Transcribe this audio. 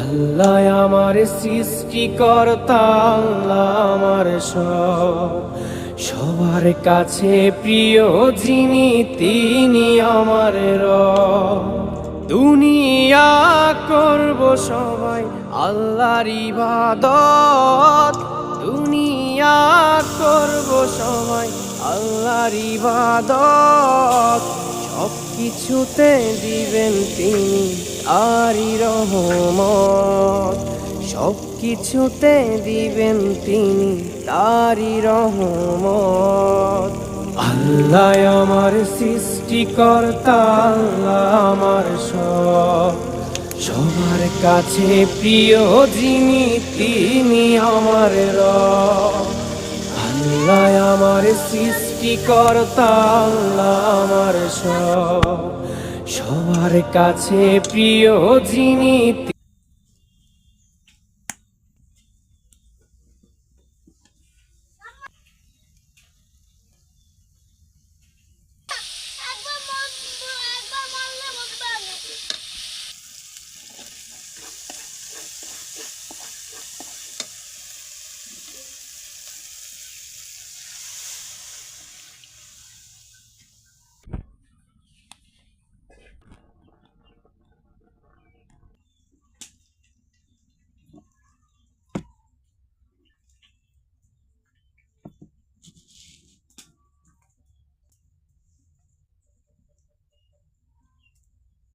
আল্লাহ আমার সৃষ্টিকর্তা, আল্লাহ আমার সব, সবার কাছে প্রিয় যিনি তিনি আমার রব। দুনিয়া করব সবাই আল্লাহর ইবাদত, দুনিয়া করব সবাই আল্লাহর ইবাদত। সব কিছুতে দিবেন তিনি তারই রহমত, সব কিছুতে দিবেন তিনি তারই রহমত। আল্লাহ আমার সৃষ্টিকর্তা, আল্লাহ আমার সব, সবার কাছে প্রিয় যিনি তিনি আমার রব। আল্লাহ আমার সৃষ্টিকর্তা, আল্লাহ আমার সব, সবার কাছে প্রিয় যিনি